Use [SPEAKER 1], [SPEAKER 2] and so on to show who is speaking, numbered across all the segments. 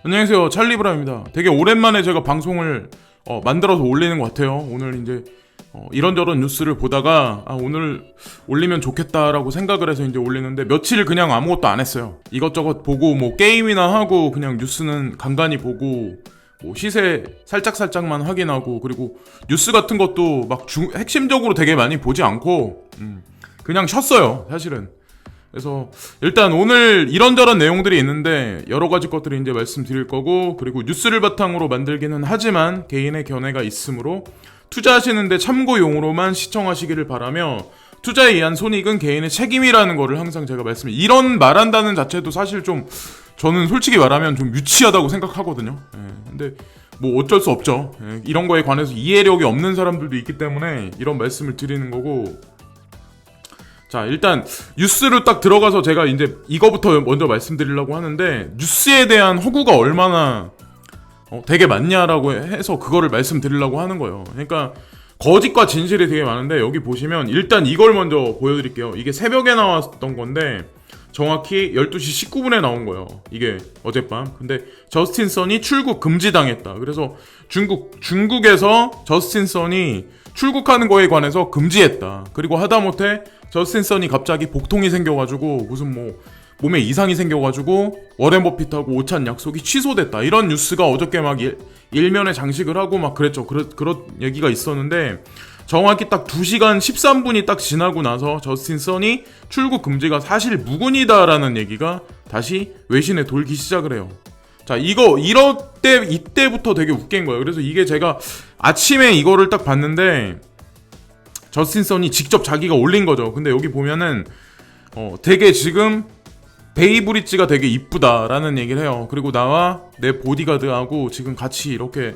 [SPEAKER 1] 안녕하세요, 찰리브라입니다. 되게 오랜만에 제가 방송을 만들어서 올리는 것 같아요. 오늘 이제 이런저런 뉴스를 보다가 오늘 올리면 좋겠다라고 생각을 해서 이제 올리는데 며칠 그냥 아무것도 안 했어요. 이것저것 보고 뭐 게임이나 하고 그냥 뉴스는 간간히 보고 뭐 시세 살짝살짝만 확인하고, 그리고 뉴스 같은 것도 막 핵심적으로 되게 많이 보지 않고 그냥 쉬었어요, 사실은. 그래서 일단 오늘 이런저런 내용들이 있는데 여러 가지 것들을 이제 말씀드릴 거고, 그리고 뉴스를 바탕으로 만들기는 하지만 개인의 견해가 있으므로 투자하시는데 참고용으로만 시청하시기를 바라며, 투자에 의한 손익은 개인의 책임이라는 거를 항상 제가 이런 말한다는 자체도 사실 좀 저는 솔직히 말하면 좀 유치하다고 생각하거든요. 근데 뭐 어쩔 수 없죠. 이런 거에 관해서 이해력이 없는 사람들도 있기 때문에 이런 말씀을 드리는 거고. 자, 일단 뉴스로 딱 들어가서 제가 이제 이거부터 먼저 말씀드리려고 하는데, 뉴스에 대한 허구가 얼마나 되게 많냐라고 해서 그거를 말씀드리려고 하는 거예요. 그러니까 거짓과 진실이 되게 많은데, 여기 보시면 일단 이걸 먼저 보여드릴게요. 이게 새벽에 나왔던 건데 정확히 12시 19분에 나온 거예요. 이게 어젯밤. 근데 저스틴 선이 출국 금지당했다. 그래서 중국에서 저스틴 선이 출국하는 거에 관해서 금지했다. 그리고 하다못해 저스틴 선이 갑자기 복통이 생겨가지고 무슨 뭐 몸에 이상이 생겨가지고 워렌 버핏하고 오찬 약속이 취소됐다. 이런 뉴스가 어저께 막 일면에 장식을 하고 막 그랬죠. 그런 얘기가 있었는데, 정확히 딱 2시간 13분이 딱 지나고 나서 저스틴 선이 출국 금지가 사실 무근이다라는 얘기가 다시 외신에 돌기 시작을 해요. 자, 이때부터 되게 웃긴 거예요. 그래서 이게 제가 아침에 이거를 딱 봤는데 저스틴 선이 직접 자기가 올린 거죠. 근데 여기 보면은 되게 지금 베이브리지가 되게 이쁘다라는 얘기를 해요. 그리고 나와 내 보디가드하고 지금 같이 이렇게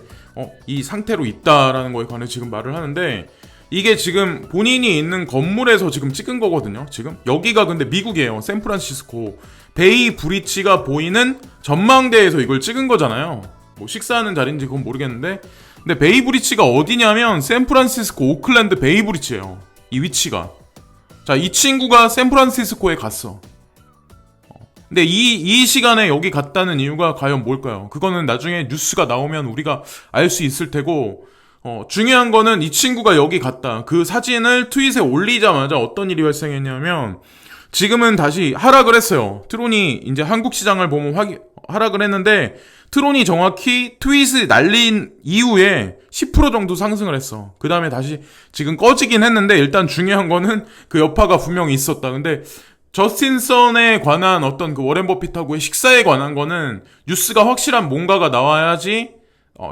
[SPEAKER 1] 이 상태로 있다라는 거에 관해 지금 말을 하는데, 이게 지금 본인이 있는 건물에서 지금 찍은 거거든요. 지금 여기가 근데 미국이에요. 샌프란시스코 베이브리지가 보이는 전망대에서 이걸 찍은 거잖아요. 뭐 식사하는 자리인지 그건 모르겠는데, 근데 베이브리지가 어디냐면 샌프란시스코 오클랜드 베이브리지예요. 이 위치가. 자, 이 친구가 샌프란시스코에 갔어. 근데 이 시간에 여기 갔다는 이유가 과연 뭘까요? 그거는 나중에 뉴스가 나오면 우리가 알 수 있을 테고, 중요한 거는 이 친구가 여기 갔다. 그 사진을 트윗에 올리자마자 어떤 일이 발생했냐면, 지금은 다시 하락을 했어요. 트론이 이제 한국 시장을 보면 하락을 했는데, 트론이 정확히 트윗을 날린 이후에 10% 정도 상승을 했어. 그 다음에 다시 지금 꺼지긴 했는데, 일단 중요한 거는 그 여파가 분명히 있었다. 근데 저스틴 선에 관한 어떤 그 워렌 버핏하고의 식사에 관한 거는 뉴스가 확실한 뭔가가 나와야지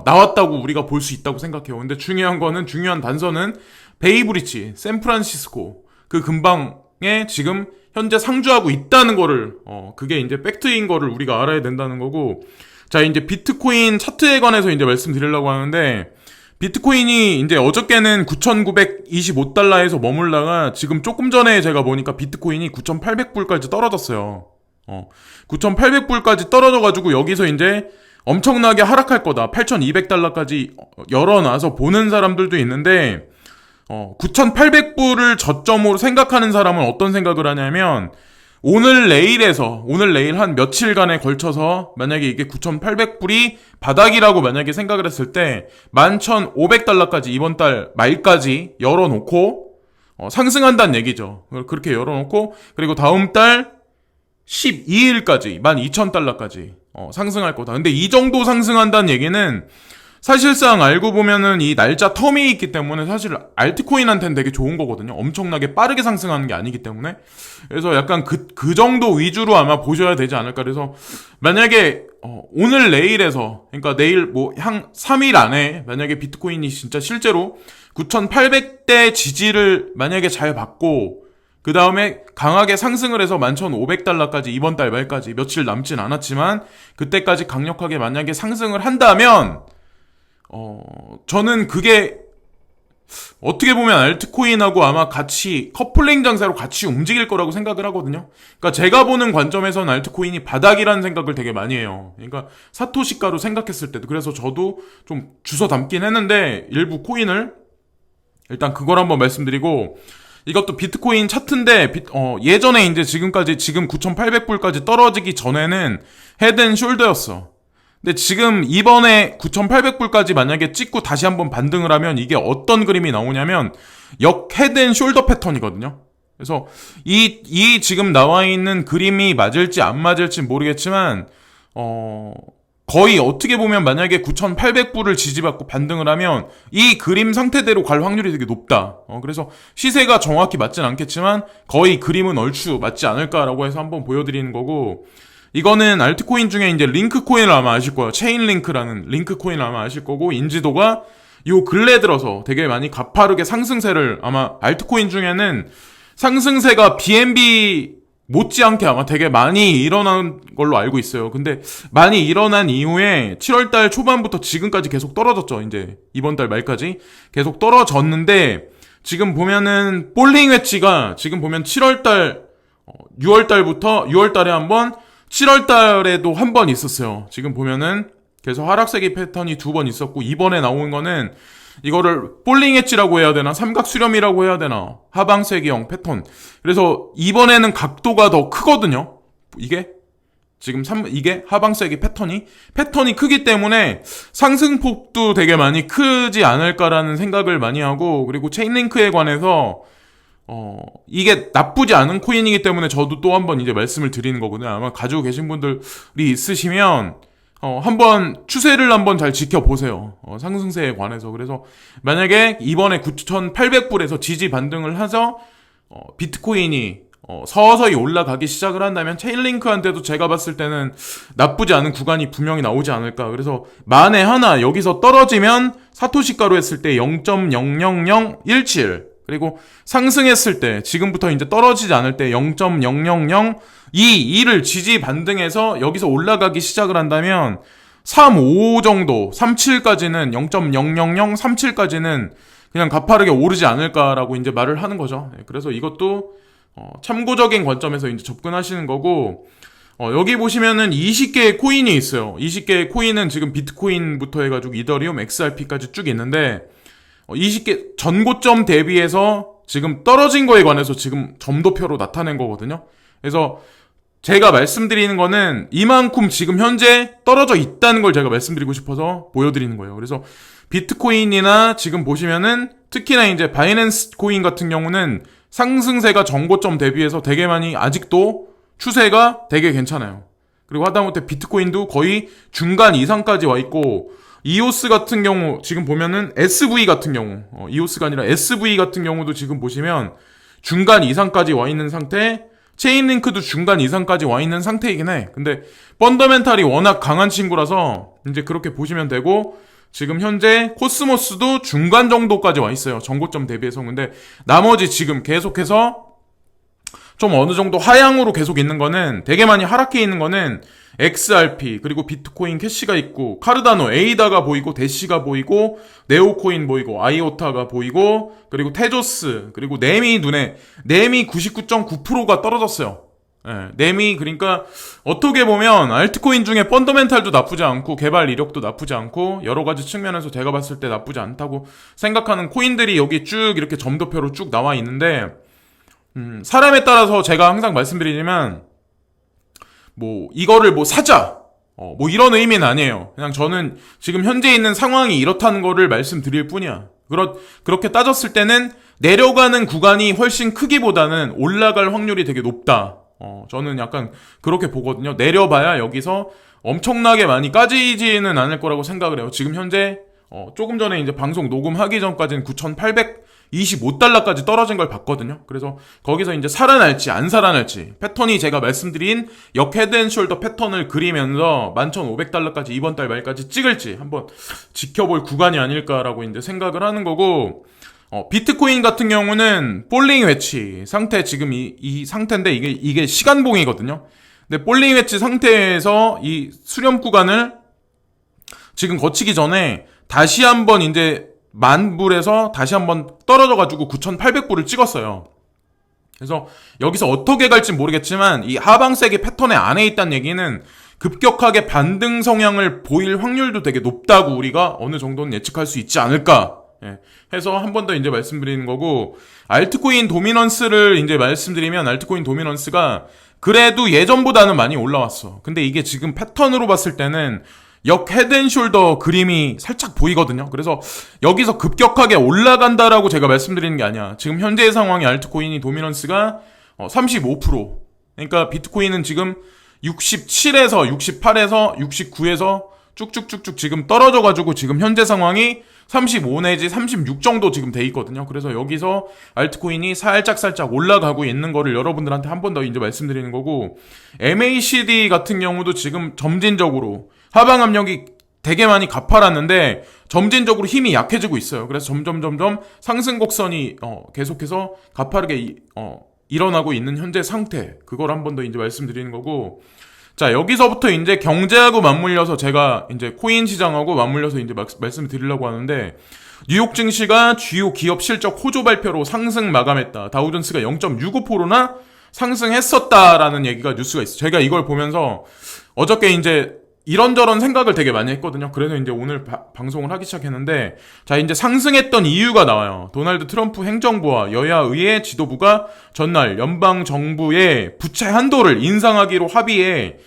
[SPEAKER 1] 나왔다고 우리가 볼 수 있다고 생각해요. 근데 중요한 단서는 베이브리지, 샌프란시스코 그 근방에 지금 현재 상주하고 있다는 거를 그게 이제 팩트인 거를 우리가 알아야 된다는 거고. 자, 이제 비트코인 차트에 관해서 이제 말씀드리려고 하는데, 비트코인이 이제 어저께는 9,925달러에서 머물다가 지금 조금 전에 제가 보니까 비트코인이 9,800불까지 떨어졌어요. 9,800불까지 떨어져가지고 여기서 이제 엄청나게 하락할 거다. 8,200달러까지 열어놔서 보는 사람들도 있는데, 9,800불을 저점으로 생각하는 사람은 어떤 생각을 하냐면, 오늘 내일 한 며칠간에 걸쳐서 만약에 이게 9,800불이 바닥이라고 만약에 생각을 했을 때 11,500달러까지 이번 달 말까지 열어놓고 상승한다는 얘기죠. 그렇게 열어놓고, 그리고 다음 달 12일까지 12,000달러까지 상승할 거다. 근데 이 정도 상승한다는 얘기는 사실상 알고 보면은 이 날짜 텀이 있기 때문에 사실 알트코인한테는 되게 좋은 거거든요. 엄청나게 빠르게 상승하는 게 아니기 때문에. 그래서 약간 그 정도 위주로 아마 보셔야 되지 않을까. 그래서 만약에 오늘 내일에서, 그러니까 내일 뭐 한 3일 안에 만약에 비트코인이 진짜 실제로 9,800대 지지를 만약에 잘 받고, 그 다음에 강하게 상승을 해서 11,500달러까지 이번 달 말까지 며칠 남진 않았지만 그때까지 강력하게 만약에 상승을 한다면, 저는 그게 어떻게 보면 알트코인하고 아마 같이 커플링 장세로 같이 움직일 거라고 생각을 하거든요. 그러니까 제가 보는 관점에서는 알트코인이 바닥이라는 생각을 되게 많이 해요. 그러니까 사토시가로 생각했을 때도. 그래서 저도 좀 주워 담긴 했는데 일부 코인을 일단 그걸 한번 말씀드리고, 이것도 비트코인 차트인데 예전에 이제 지금 9,800불까지 떨어지기 전에는 헤드 앤 숄더였어. 근데 지금 이번에 9,800불까지 만약에 찍고 다시 한번 반등을 하면 이게 어떤 그림이 나오냐면 역 헤드앤숄더 패턴이거든요. 그래서 이 지금 나와 있는 그림이 맞을지 안 맞을지 모르겠지만 거의 어떻게 보면 만약에 9,800불을 지지받고 반등을 하면 이 그림 상태대로 갈 확률이 되게 높다. 그래서 시세가 정확히 맞진 않겠지만 거의 그림은 얼추 맞지 않을까라고 해서 한번 보여드리는 거고, 이거는 알트코인 중에 이제 링크 코인을 아마 아실 거예요. 체인링크라는 링크 코인을 아마 아실 거고, 인지도가 요 근래 들어서 되게 많이 가파르게 상승세를, 아마 알트코인 중에는 상승세가 BNB 못지않게 아마 되게 많이 일어난 걸로 알고 있어요. 근데 많이 일어난 이후에 7월달 초반부터 지금까지 계속 떨어졌죠. 이제 이번 달 말까지 계속 떨어졌는데, 지금 보면은 볼링 웨지가 지금 보면 7월달 6월달에 한번, 7월달에도 한 번 있었어요. 지금 보면은 계속 하락세기 패턴이 2번 있었고, 이번에 나온 거는 이거를 볼링 엣지라고 해야 되나 삼각 수렴이라고 해야 되나 하방세기형 패턴. 그래서 이번에는 각도가 더 크거든요. 이게 지금 이게 하방세기 패턴이 크기 때문에 상승폭도 되게 많이 크지 않을까라는 생각을 많이 하고, 그리고 체인링크에 관해서 이게 나쁘지 않은 코인이기 때문에 저도 또 한번 이제 말씀을 드리는 거거든요. 아마 가지고 계신 분들이 있으시면 한번 추세를 한번 잘 지켜보세요. 상승세에 관해서. 그래서 만약에 이번에 9,800불에서 지지 반등을 해서 비트코인이 서서히 올라가기 시작을 한다면 체인링크한테도 제가 봤을 때는 나쁘지 않은 구간이 분명히 나오지 않을까. 그래서 만에 하나 여기서 떨어지면 사토시가로 했을 때 0.00017, 그리고 상승했을 때 지금부터 이제 떨어지지 않을 때 0.00022를 지지 반등해서 여기서 올라가기 시작을 한다면 35 정도, 37까지는 0.00037까지는 그냥 가파르게 오르지 않을까라고 이제 말을 하는 거죠. 그래서 이것도 참고적인 관점에서 이제 접근하시는 거고, 여기 보시면은 20개의 코인이 있어요. 20개의 코인은 지금 비트코인부터 해가지고 이더리움, XRP까지 쭉 있는데, 20개 전고점 대비해서 지금 떨어진 거에 관해서 지금 점도표로 나타낸 거거든요. 그래서 제가 말씀드리는 거는 이만큼 지금 현재 떨어져 있다는 걸 제가 말씀드리고 싶어서 보여드리는 거예요. 그래서 비트코인이나 지금 보시면은 특히나 이제 바이낸스 코인 같은 경우는 상승세가 전고점 대비해서 되게 많이 아직도 추세가 되게 괜찮아요. 그리고 하다못해 비트코인도 거의 중간 이상까지 와 있고, 이오스 같은 경우 지금 보면은 SV 같은 경우 이오스가 아니라 SV 같은 경우도 지금 보시면 중간 이상까지 와 있는 상태, 체인링크도 중간 이상까지 와 있는 상태이긴 해. 근데 펀더멘탈이 워낙 강한 친구라서 이제 그렇게 보시면 되고, 지금 현재 코스모스도 중간 정도까지 와 있어요. 전고점 대비해서. 근데 나머지 지금 계속해서 좀 어느 정도 하향으로 계속 있는 거는, 되게 많이 하락해 있는 거는 XRP, 그리고 비트코인 캐시가 있고, 카르다노, 에이다가 보이고, 대시가 보이고, 네오코인 보이고, 아이오타가 보이고, 그리고 테조스, 그리고 네미 99.9%가 떨어졌어요. 네미, 그러니까 어떻게 보면 알트코인 중에 펀더멘탈도 나쁘지 않고 개발 이력도 나쁘지 않고 여러 가지 측면에서 제가 봤을 때 나쁘지 않다고 생각하는 코인들이 여기 쭉 이렇게 점도표로 쭉 나와 있는데, 사람에 따라서 제가 항상 말씀드리지만 뭐 이거를 뭐 사자 뭐 이런 의미는 아니에요. 그냥 저는 지금 현재 있는 상황이 이렇다는 거를 말씀드릴 뿐이야. 그렇게 따졌을 때는 내려가는 구간이 훨씬 크기보다는 올라갈 확률이 되게 높다. 저는 약간 그렇게 보거든요. 내려봐야 여기서 엄청나게 많이 까지지는 않을 거라고 생각을 해요. 지금 현재 조금 전에 이제 방송 녹음하기 전까지는 9,825달러까지 떨어진 걸 봤거든요. 그래서 거기서 이제 살아날지 안 살아날지, 패턴이 제가 말씀드린 역 헤드앤숄더 패턴을 그리면서 11,500달러까지 이번 달 말까지 찍을지 한번 지켜볼 구간이 아닐까라고 이제 생각을 하는 거고, 비트코인 같은 경우는 볼링 웨지 상태, 지금 이 상태인데 이게 시간봉이거든요. 근데 볼링 웨지 상태에서 이 수렴 구간을 지금 거치기 전에 다시 한번 이제 10,000불에서 다시 한번 떨어져가지고 9,800불을 찍었어요. 그래서 여기서 어떻게 갈지 모르겠지만 이 하방세기 패턴의 안에 있다는 얘기는 급격하게 반등 성향을 보일 확률도 되게 높다고 우리가 어느 정도는 예측할 수 있지 않을까 해서 한 번 더 이제 말씀드리는 거고, 알트코인 도미넌스를 이제 말씀드리면, 알트코인 도미넌스가 그래도 예전보다는 많이 올라왔어. 근데 이게 지금 패턴으로 봤을 때는 역 헤드앤숄더 그림이 살짝 보이거든요. 그래서 여기서 급격하게 올라간다라고 제가 말씀드리는 게 아니야. 지금 현재의 상황이 알트코인이 도미넌스가 35%. 그러니까 비트코인은 지금 67에서 68에서 69에서 쭉쭉쭉쭉 지금 떨어져가지고 지금 현재 상황이 35 내지 36 정도 지금 돼 있거든요. 그래서 여기서 알트코인이 살짝 올라가고 있는 거를 여러분들한테 한 번 더 이제 말씀드리는 거고, MACD 같은 경우도 지금 점진적으로 하방 압력이 되게 많이 가팔았는데 점진적으로 힘이 약해지고 있어요. 그래서 점점 상승 곡선이 계속해서 가파르게 일어나고 있는 현재 상태, 그걸 한 번 더 이제 말씀드리는 거고, 자, 여기서부터 이제 경제하고 맞물려서 제가 이제 코인 시장하고 맞물려서 이제 말씀을 드리려고 하는데, 뉴욕 증시가 주요 기업 실적 호조 발표로 상승 마감했다. 다우존스가 0.65%나 상승했었다라는 얘기가 뉴스가 있어요. 제가 이걸 보면서 어저께 이제 이런저런 생각을 되게 많이 했거든요. 그래서 이제 오늘 방송을 하기 시작했는데, 자, 이제 상승했던 이유가 나와요. 도널드 트럼프 행정부와 여야의회 지도부가 전날 연방 정부의 부채 한도를 인상하기로 합의해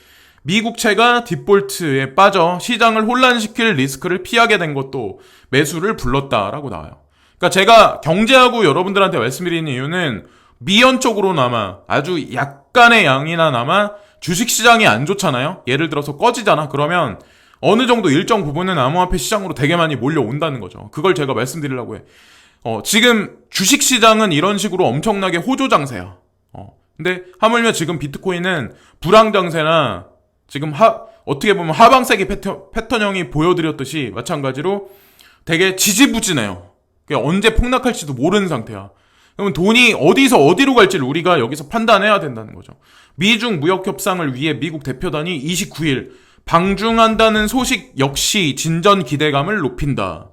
[SPEAKER 1] 미국채가 디폴트에 빠져 시장을 혼란시킬 리스크를 피하게 된 것도 매수를 불렀다라고 나와요. 그러니까 제가 경제하고 여러분들한테 말씀드리는 이유는 미연적으로나마 아주 약간의 양이나나마 주식시장이 안 좋잖아요. 예를 들어서 꺼지잖아. 그러면 어느 정도 일정 부분은 암호화폐 시장으로 되게 많이 몰려온다는 거죠. 그걸 제가 말씀드리려고 해. 지금 주식시장은 이런 식으로 엄청나게 호조장세야. 근데 하물며 지금 비트코인은 불황장세나 지금 어떻게 보면 하방세기 패턴형이 보여드렸듯이 마찬가지로 되게 지지부진해요. 언제 폭락할지도 모르는 상태야. 그러면 돈이 어디서 어디로 갈지를 우리가 여기서 판단해야 된다는 거죠. 미중 무역 협상을 위해 미국 대표단이 29일 방중한다는 소식 역시 진전 기대감을 높인다.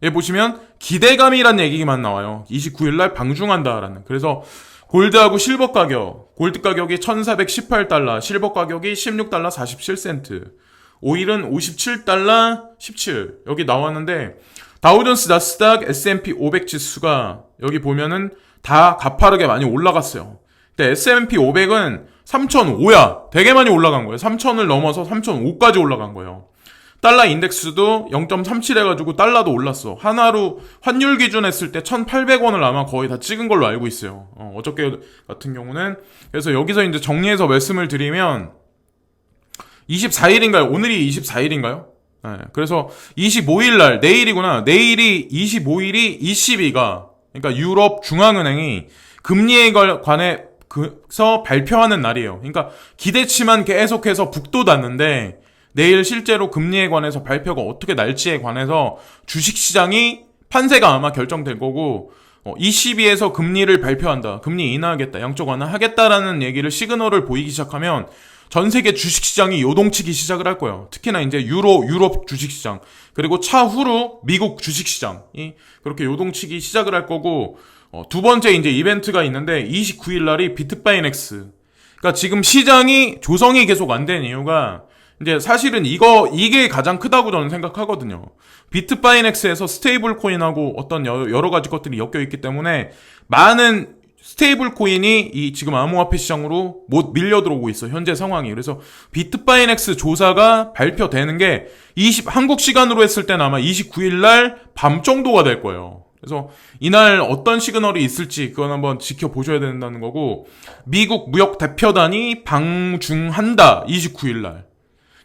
[SPEAKER 1] 여기 보시면 기대감이란 얘기만 나와요. 29일날 방중한다라는. 그래서 골드하고 실버 가격, 골드 가격이 1418달러, 실버 가격이 16달러 47센트, 오일은 57달러 17. 여기 나왔는데 다우존스, 나스닥, S&P 500 지수가 여기 보면은 다 가파르게 많이 올라갔어요. 근데 S&P 500은 3005야. 되게 많이 올라간 거예요. 3000을 넘어서 3005까지 올라간 거예요. 달러 인덱스도 0.37 해가지고 달러도 올랐어. 하나로 환율 기준 했을 때 1800원을 아마 거의 다 찍은 걸로 알고 있어요. 어저께 같은 경우는. 그래서 여기서 이제 정리해서 말씀을 드리면 24일인가요? 오늘이 24일인가요? 네, 그래서 25일날, 내일이구나. 내일이 25일이 ECB가, 그러니까 유럽 중앙은행이 금리에 관해서 발표하는 날이에요. 그러니까 기대치만 계속해서 북돋았는데 내일 실제로 금리에 관해서 발표가 어떻게 날지에 관해서 주식시장이 판세가 아마 결정될 거고, ECB에서 금리를 발표한다. 금리 인하하겠다. 양쪽 완화하겠다라는 얘기를 시그널을 보이기 시작하면 전 세계 주식시장이 요동치기 시작을 할 거예요. 특히나 이제 유럽 주식시장, 그리고 차후로 미국 주식시장이 그렇게 요동치기 시작을 할 거고, 두 번째 이제 이벤트가 있는데 29일 날이 비트바이넥스. 그러니까 지금 시장이 조성이 계속 안 된 이유가 이제 사실은 이게 가장 크다고 저는 생각하거든요. 비트바이넥스에서 스테이블 코인하고 어떤 여러 가지 것들이 엮여 있기 때문에 많은 스테이블 코인이 이 지금 암호화폐 시장으로 못 밀려 들어오고 있어, 현재 상황이. 그래서 비트바이넥스 조사가 발표되는 게 한국 시간으로 했을 때는 아마 29일 날 밤 정도가 될 거예요. 그래서 이날 어떤 시그널이 있을지 그건 한번 지켜보셔야 된다는 거고, 미국 무역 대표단이 방중한다, 29일 날.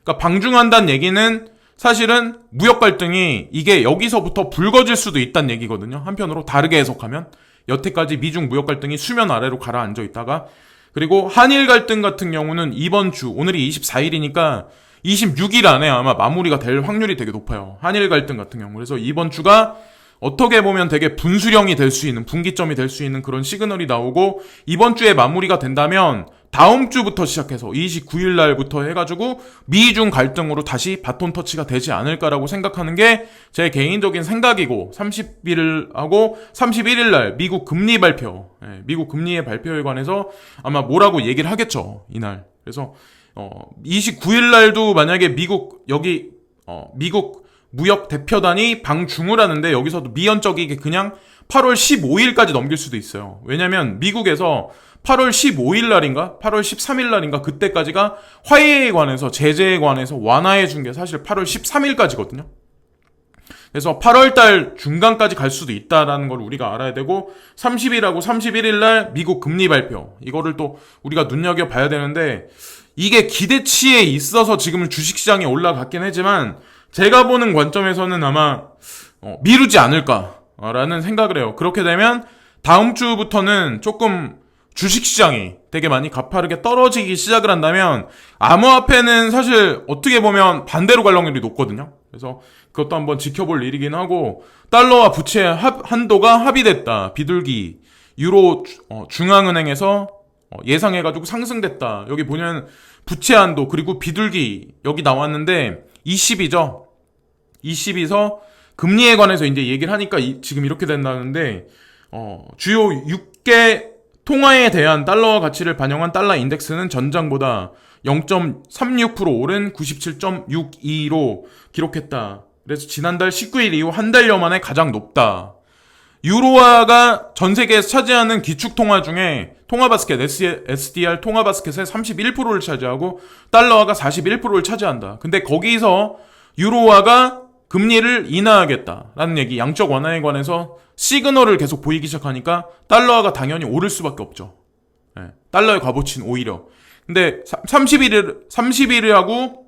[SPEAKER 1] 그러니까 방중한다는 얘기는 사실은 무역 갈등이 이게 여기서부터 불거질 수도 있다는 얘기거든요. 한편으로 다르게 해석하면 여태까지 미중 무역 갈등이 수면 아래로 가라앉아 있다가, 그리고 한일 갈등 같은 경우는 이번 주, 오늘이 24일이니까 26일 안에 아마 마무리가 될 확률이 되게 높아요. 한일 갈등 같은 경우. 그래서 이번 주가 어떻게 보면 되게 분수령이 될 수 있는, 분기점이 될 수 있는 그런 시그널이 나오고, 이번 주에 마무리가 된다면 다음 주부터 시작해서 29일 날부터 해가지고 미중 갈등으로 다시 바톤 터치가 되지 않을까라고 생각하는 게 제 개인적인 생각이고, 30일하고 31일 날 미국 금리 발표, 미국 금리의 발표에 관해서 아마 뭐라고 얘기를 하겠죠, 이날. 그래서 29일 날도 만약에 미국 무역 대표단이 방중을 하는데, 여기서도 미연적이게 그냥 8월 15일까지 넘길 수도 있어요. 왜냐면 미국에서 8월 15일 날인가 8월 13일 날인가 그때까지가 화해에 관해서 제재에 관해서 완화해 준 게 사실 8월 13일까지거든요. 그래서 8월달 중간까지 갈 수도 있다라는 걸 우리가 알아야 되고 30일하고 31일 날 미국 금리 발표 이거를 또 우리가 눈여겨봐야 되는데 이게 기대치에 있어서 지금 주식시장이 올라갔긴 하지만 제가 보는 관점에서는 아마 미루지 않을까라는 생각을 해요. 그렇게 되면 다음 주부터는 조금 주식시장이 되게 많이 가파르게 떨어지기 시작을 한다면 암호화폐는 사실 어떻게 보면 반대로 갈 확률이 높거든요. 그래서 그것도 한번 지켜볼 일이긴 하고 달러와 부채 한도가 합의됐다. 비둘기 유로 중앙은행에서 예상해가지고 상승됐다. 여기 보면 부채 한도 그리고 비둘기 여기 나왔는데 20이죠. 20에서 금리에 관해서 이제 얘기를 하니까 지금 이렇게 된다는데 주요 6개 통화에 대한 달러와 가치를 반영한 달러 인덱스는 전장보다 0.36% 오른 97.62로 기록했다. 그래서 지난달 19일 이후 한 달여 만에 가장 높다. 유로화가 전 세계에서 차지하는 기축통화 중에 통화바스켓, SDR 통화바스켓의 31%를 차지하고 달러화가 41%를 차지한다. 근데 거기서 유로화가 금리를 인하하겠다라는 얘기, 양적 완화에 관해서 시그널을 계속 보이기 시작하니까 달러화가 당연히 오를 수밖에 없죠. 네, 달러의 값어치는 오히려. 근데 31일하고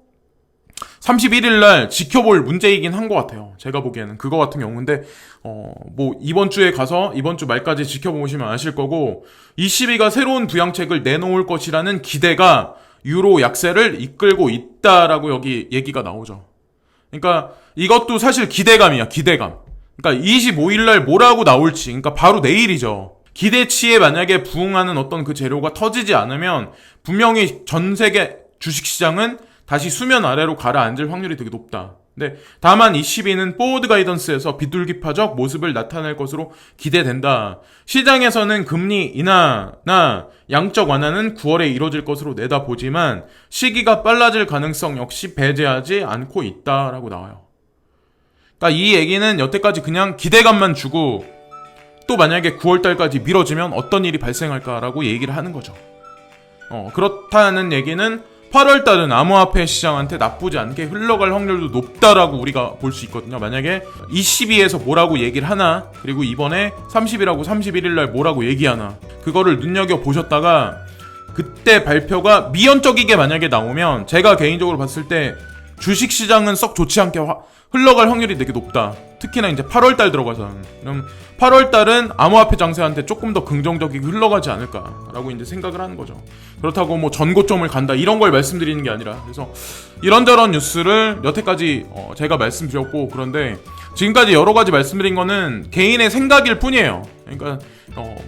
[SPEAKER 1] 31일 날 지켜볼 문제이긴 한 것 같아요. 제가 보기에는 그거 같은 경우인데 뭐 이번 주에 가서 이번 주 말까지 지켜보시면 아실 거고 ECB가 새로운 부양책을 내놓을 것이라는 기대가 유로 약세를 이끌고 있다라고 여기 얘기가 나오죠. 그러니까 이것도 사실 기대감이야, 기대감. 그러니까 25일 날 뭐라고 나올지, 그러니까 바로 내일이죠. 기대치에 만약에 부응하는 어떤 그 재료가 터지지 않으면 분명히 전 세계 주식시장은 다시 수면 아래로 가라앉을 확률이 되게 높다. 근데 다만 ECB는 포워드 가이던스에서 비둘기파적 모습을 나타낼 것으로 기대된다. 시장에서는 금리 인하나 양적 완화는 9월에 이루어질 것으로 내다보지만 시기가 빨라질 가능성 역시 배제하지 않고 있다라고 나와요. 그러니까 이 얘기는 여태까지 그냥 기대감만 주고 또 만약에 9월달까지 미뤄지면 어떤 일이 발생할까라고 얘기를 하는 거죠. 그렇다는 얘기는 8월달은 암호화폐 시장한테 나쁘지 않게 흘러갈 확률도 높다라고 우리가 볼 수 있거든요. 만약에 22에서 뭐라고 얘기를 하나, 그리고 이번에 30일하고 31일날 뭐라고 얘기하나, 그거를 눈여겨보셨다가 그때 발표가 미연적이게 만약에 나오면 제가 개인적으로 봤을 때 주식시장은 썩 좋지 않게 흘러갈 확률이 되게 높다. 특히나 이제 8월달 들어가서는. 그럼 8월달은 암호화폐 장세한테 조금 더 긍정적이게 흘러가지 않을까라고 이제 생각을 하는 거죠. 그렇다고 뭐 전고점을 간다 이런 걸 말씀드리는 게 아니라, 그래서 이런저런 뉴스를 여태까지 제가 말씀드렸고, 그런데 지금까지 여러 가지 말씀드린 거는 개인의 생각일 뿐이에요. 그러니까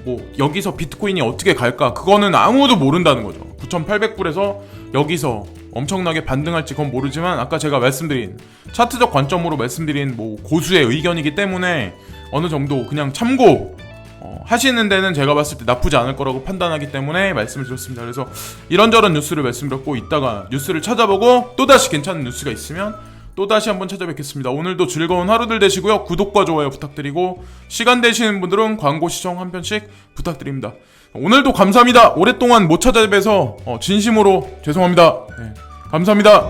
[SPEAKER 1] 뭐 여기서 비트코인이 어떻게 갈까 그거는 아무도 모른다는 거죠. 9,800불에서 여기서 엄청나게 반등할지 그건 모르지만 아까 제가 말씀드린 차트적 관점으로 말씀드린 뭐 고수의 의견이기 때문에 어느 정도 그냥 참고 하시는 데는 제가 봤을 때 나쁘지 않을 거라고 판단하기 때문에 말씀을 드렸습니다. 그래서 이런저런 뉴스를 말씀드렸고, 이따가 뉴스를 찾아보고 또다시 괜찮은 뉴스가 있으면 또다시 한번 찾아뵙겠습니다. 오늘도 즐거운 하루들 되시고요. 구독과 좋아요 부탁드리고, 시간 되시는 분들은 광고 시청 한 편씩 부탁드립니다. 오늘도 감사합니다. 오랫동안 못 찾아뵈서 진심으로 죄송합니다. 네, 감사합니다.